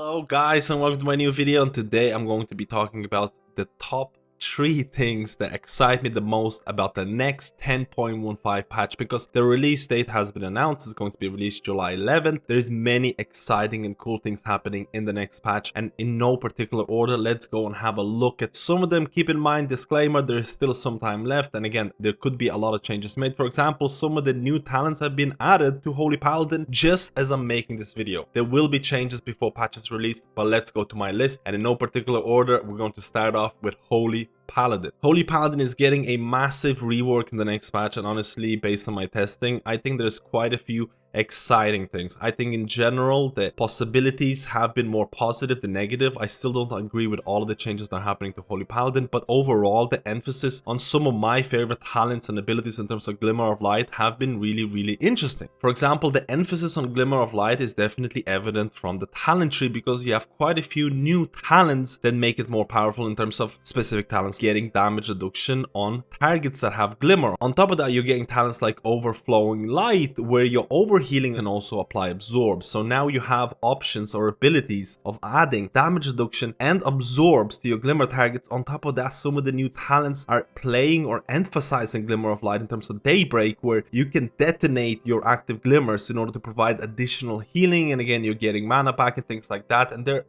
Hello guys and welcome to my new video, and today I'm going to be talking about the top 3 things that excite me the most about the next 10.15 patch, because the release date has been announced. It's going to be released July 11th. There's many exciting and cool things happening in the next patch, and in no particular order, let's go and have a look at some of them. Keep in mind, disclaimer, there's still some time left, and again, there could be a lot of changes made. For example, some of the new talents have been added to Holy Paladin just as I'm making this video. There will be changes before patches released, but let's go to my list, and in no particular order, we're going to start off with Holy Paladin. Holy Paladin is getting a massive rework in the next patch, and honestly, based on my testing, I think there's quite a few exciting things. I think in general the possibilities have been more positive than negative. I still don't agree with all of the changes that are happening to Holy Paladin, but overall the emphasis on some of my favorite talents and abilities in terms of Glimmer of Light have been really interesting. For example, the emphasis on Glimmer of Light is definitely evident from the talent tree, because you have quite a few new talents that make it more powerful in terms of specific talents getting damage reduction on targets that have Glimmer. On top of that, you're getting talents like Overflowing Light, where you're overhealing and also apply Absorb. So now you have options or abilities of adding damage reduction and absorbs to your Glimmer targets. On top of that, some of the new talents are playing or emphasizing Glimmer of Light in terms of Daybreak, where you can detonate your active glimmers in order to provide additional healing, and again, you're getting mana back and things like that. And there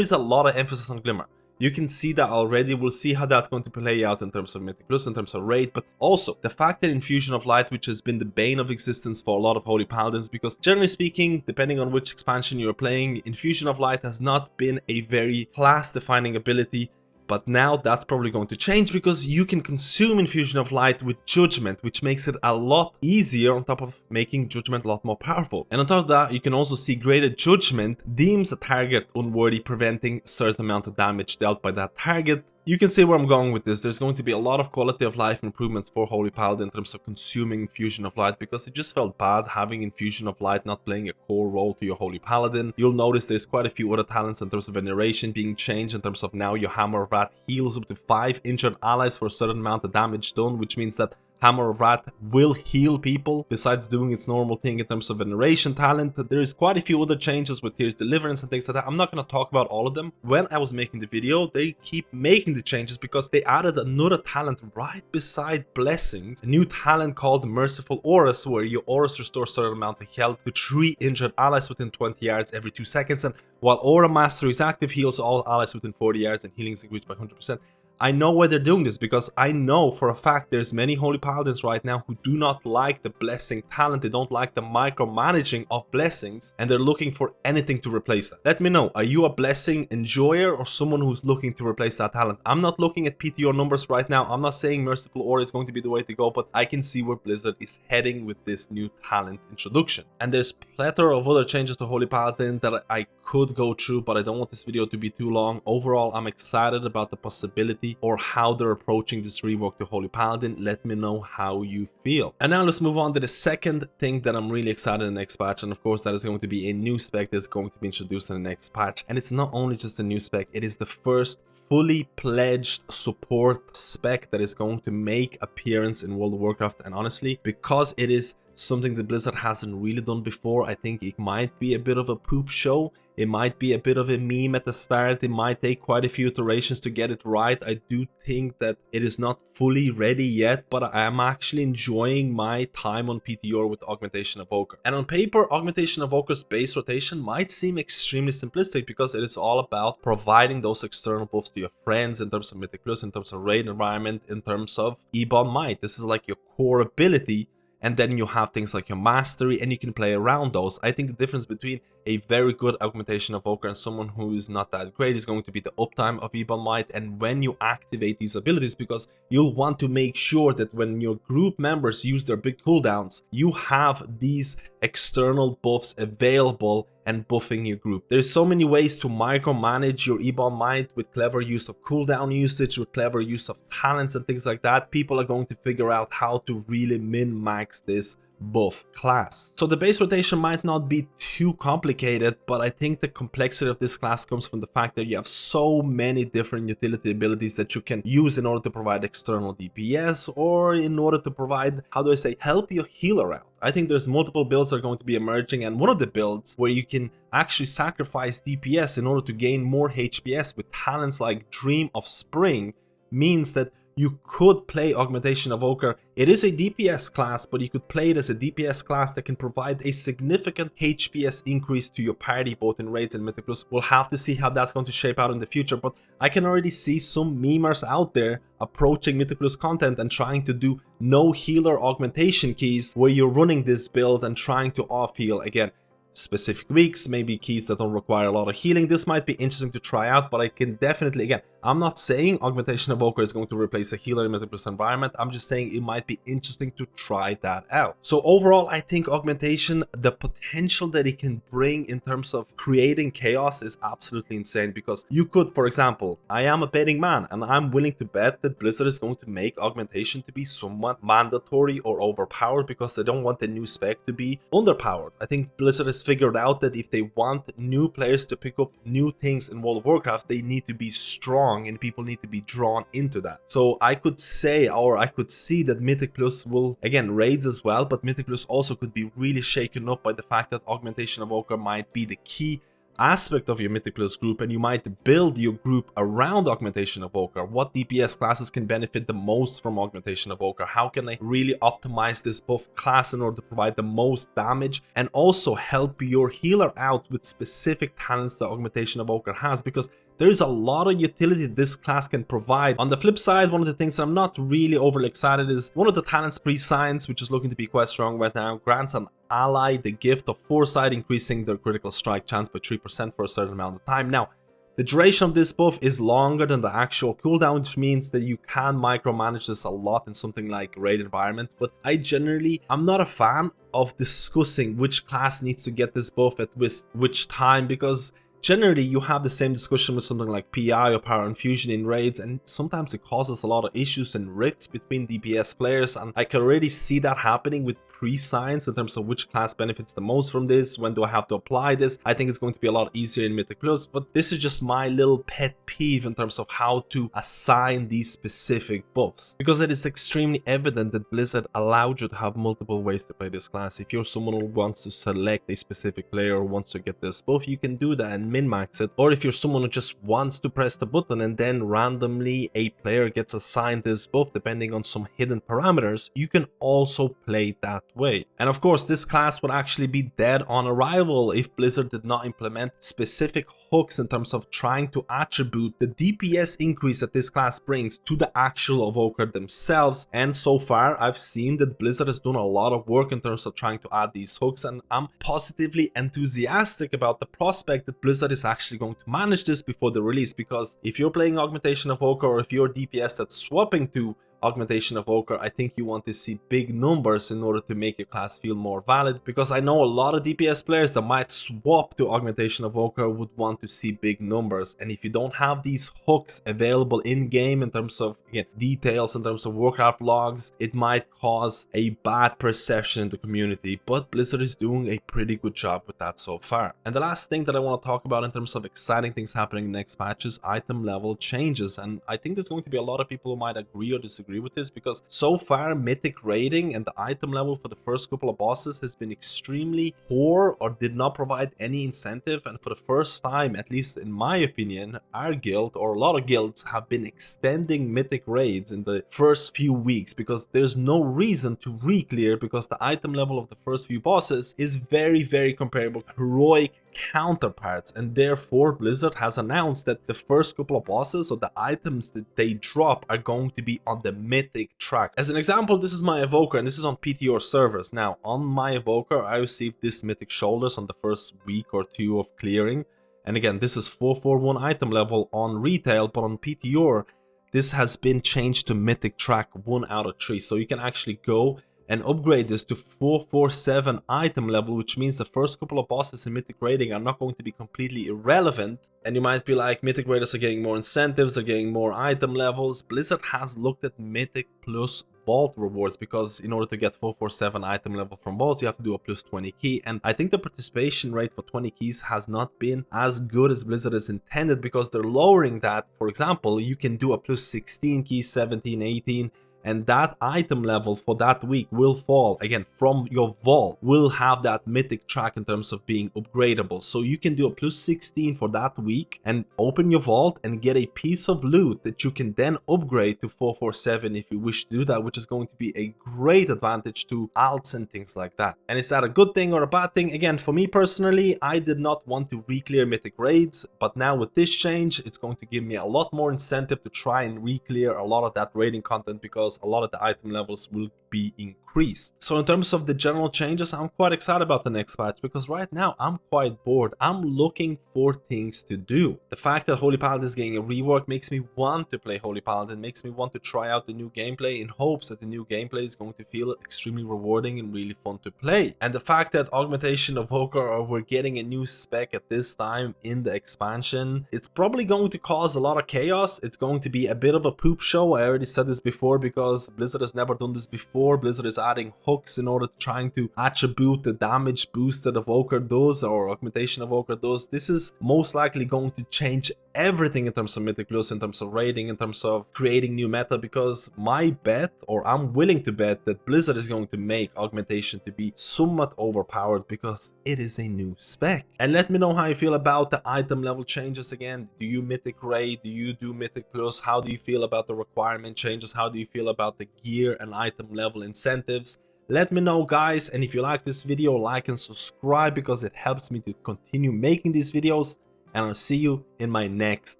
is a lot of emphasis on Glimmer. You can see that already. We'll see how that's going to play out in terms of Mythic Plus, in terms of raid, but also the fact that Infusion of Light, which has been the bane of existence for a lot of Holy Paladins, because generally speaking, depending on which expansion you're playing, Infusion of Light has not been a very class-defining ability. But now that's probably going to change, because you can consume Infusion of Light with Judgment, which makes it a lot easier, on top of making Judgment a lot more powerful. And on top of that, you can also see greater Judgment deems a target unworthy, preventing a certain amount of damage dealt by that target. You can see where I'm going with this. There's going to be a lot of quality of life improvements for Holy Paladin in terms of consuming Infusion of Light, because it just felt bad having Infusion of Light not playing a core role to your Holy Paladin. You'll notice there's quite a few other talents in terms of Veneration being changed, in terms of now your Hammer of Wrath heals up to 5 injured allies for a certain amount of damage done, which means that Hammer of Wrath will heal people besides doing its normal thing in terms of Veneration talent. There's quite a few other changes with Tears Deliverance and things like that. I'm not going to talk about all of them. When I was making the video, they keep making the changes because they added another talent right beside Blessings, a new talent called Merciful Auras, where your auras restore a certain amount of health to 3 injured allies within 20 yards every 2 seconds, and while Aura Mastery is active, heals all allies within 40 yards, and healing is increased by 100%. I know why they're doing this, because I know for a fact there's many Holy Paladins right now who do not like the Blessing talent. They don't like the micromanaging of Blessings, and they're looking for anything to replace that. Let me know, are you a Blessing enjoyer or someone who's looking to replace that talent? I'm not looking at PTO numbers right now. I'm not saying Merciful Aura is going to be the way to go, but I can see where Blizzard is heading with this new talent introduction. And there's plethora of other changes to Holy Paladin that I could go through, but I don't want this video to be too long. Overall, I'm excited about the possibility or how they're approaching this rework to Holy Paladin. Let me know how you feel. And now let's move on to the second thing that I'm really excited in the next patch, and of course that is going to be a new spec that's going to be introduced in the next patch. And it's not only just a new spec, it is the first fully pledged support spec that is going to make appearance in World of Warcraft. And honestly, because it is something that Blizzard hasn't really done before, I think it might be a bit of a poop show. It might be a bit of a meme at the start. It might take quite a few iterations to get it right. I do think that it is not fully ready yet, but I am actually enjoying my time on PTR with Augmentation Evoker. And on paper, Augmentation Evoker's base rotation might seem extremely simplistic, because it is all about providing those external buffs to your friends in terms of Mythic Plus, in terms of raid environment, in terms of Ebon Might. This is like your core ability. And then you have things like your mastery, and you can play around those. I think the difference between a very good Augmentation Evoker and someone who is not that great is going to be the uptime of Ebon Might and when you activate these abilities, because you'll want to make sure that when your group members use their big cooldowns, you have these external buffs available and buffing your group. There's so many ways to micromanage your Ebon Might with clever use of cooldown usage, with clever use of talents and things like that. People are going to figure out how to really min-max this buff class. So the base rotation might not be too complicated, but I think the complexity of this class comes from the fact that you have so many different utility abilities that you can use in order to provide external DPS, or in order to provide, how do I say, help your healer out. I think there's multiple builds that are going to be emerging, and one of the builds where you can actually sacrifice DPS in order to gain more HPS with talents like Dream of Spring means that you could play Augmentation Evoker. It is a DPS class, but you could play it as a DPS class that can provide a significant HPS increase to your party, both in raids and Mythic Plus. We'll have to see how that's going to shape out in the future, but I can already see some memers out there approaching Mythic Plus content and trying to do no healer augmentation keys, where you're running this build and trying to off heal. Again, specific weeks, maybe keys that don't require a lot of healing. This might be interesting to try out, but I can definitely, again, I'm not saying Augmentation Evoker is going to replace a healer in Mythic Plus environment. I'm just saying it might be interesting to try that out. So overall, I think Augmentation, the potential that it can bring in terms of creating chaos is absolutely insane, because you could, for example, I am a betting man and I'm willing to bet that Blizzard is going to make Augmentation to be somewhat mandatory or overpowered, because they don't want the new spec to be underpowered. I think Blizzard has figured out that if they want new players to pick up new things in World of Warcraft, they need to be strong and people need to be drawn into that. So I could say, or I could see that Mythic Plus will, again, raids as well, but Mythic Plus also could be really shaken up by the fact that Augmentation Evoker might be the key aspect of your Mythic Plus group, and you might build your group around Augmentation Evoker. What DPS classes can benefit the most from Augmentation Evoker? How can I really optimize this buff class in order to provide the most damage and also help your healer out with specific talents that Augmentation Evoker has? Because there is a lot of utility this class can provide. On the flip side, one of the things that I'm not really overly excited is one of the talents, Prescience, which is looking to be quite strong right now, grants an ally the gift of Foresight, increasing their critical strike chance by 3% for a certain amount of time. Now, the duration of this buff is longer than the actual cooldown, which means that you can micromanage this a lot in something like raid environments, but I'm not a fan of discussing which class needs to get this buff at which time, because generally you have the same discussion with something like PI or Power Infusion in raids, and sometimes it causes a lot of issues and rifts between DPS players, and I can already see that happening with Prescience in terms of which class benefits the most from this, when do I have to apply this. I think it's going to be a lot easier in Mythic Plus, but this is just my little pet peeve in terms of how to assign these specific buffs, because it is extremely evident that Blizzard allowed you to have multiple ways to play this class. If you're someone who wants to select a specific player or wants to get this buff, you can do that and min-max it. Or if you're someone who just wants to press the button and then randomly a player gets assigned this buff depending on some hidden parameters, you can also play that way. And of course, this class would actually be dead on arrival if Blizzard did not implement specific hooks in terms of trying to attribute the DPS increase that this class brings to the actual evoker themselves. And so far, I've seen that Blizzard has done a lot of work in terms of trying to add these hooks, and I'm positively enthusiastic about the prospect that Blizzard is actually going to manage this before the release, because if you're playing Augmentation Evoker, or if you're DPS that's swapping to Augmentation Evoker, I think you want to see big numbers in order to make your class feel more valid, because I know a lot of DPS players that might swap to Augmentation Evoker would want to see big numbers. And if you don't have these hooks available in game in terms of, again, details, in terms of Warcraft logs, it might cause a bad perception in the community, but Blizzard is doing a pretty good job with that so far. And the last thing that I want to talk about in terms of exciting things happening next patch is item level changes, and I think there's going to be a lot of people who might agree or disagree with this, because so far mythic rating and the item level for the first couple of bosses has been extremely poor or did not provide any incentive. And for the first time, at least in my opinion, our guild or a lot of guilds have been extending mythic raids in the first few weeks, because there's no reason to re-clear, because the item level of the first few bosses is very comparable to heroic counterparts, and therefore Blizzard has announced that the first couple of bosses or the items that they drop are going to be on the mythic track. As an example, this is my evoker and this is on PTR servers. Now on my evoker I received this mythic shoulders on the first week or two of clearing, and again this is 441 item level on retail, but on PTR this has been changed to mythic track 1 out of 3, so you can actually go and upgrade this to 447 item level, which means the first couple of bosses in mythic rating are not going to be completely irrelevant And you might be like, Mythic Raiders are getting more incentives, they're getting more item levels. Blizzard has looked at Mythic plus Vault rewards, because in order to get 447 item level from Vaults, you have to do a plus 20 key. And I think the participation rate for 20 keys has not been as good as Blizzard has intended, because they're lowering that. For example, you can do a plus 16 key, 17, 18. And that item level for that week will fall, again, from your vault, will have that mythic track in terms of being upgradable. So you can do a plus 16 for that week and open your vault and get a piece of loot that you can then upgrade to 447 if you wish to do that, which is going to be a great advantage to alts and things like that. And is that a good thing or a bad thing? Again, for me personally, I did not want to re-clear mythic raids, but now with this change, it's going to give me a lot more incentive to try and re-clear a lot of that raiding content, because a lot of the item levels will be increased. So in terms of the general changes, I'm quite excited about the next patch, because right now I'm quite bored. I'm looking for things to do. The fact that Holy Paladin is getting a rework makes me want to play Holy Paladin, makes me want to try out the new gameplay in hopes that the new gameplay is going to feel extremely rewarding and really fun to play. And the fact that Augmentation Evoker, we're getting a new spec at this time in the expansion, it's probably going to cause a lot of chaos. It's going to be a bit of a poop show. I already said this before, because Blizzard has never done this before. Blizzard is adding hooks in order to trying to attribute the damage boost that Evoker does, or Augmentation Evoker does. This is most likely going to change everything in terms of Mythic Plus, in terms of raiding, in terms of creating new meta, because my bet, or I'm willing to bet, that Blizzard is going to make Augmentation to be somewhat overpowered, because it is a new spec. And let me know how you feel about the item level changes. Again, do you Mythic raid? Do you do Mythic Plus? How do you feel about the requirement changes? How do you feel about the gear and item level incentives? Let me know, guys. And if you like this video, like and subscribe, because it helps me to continue making these videos. And I'll see you in my next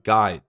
guide.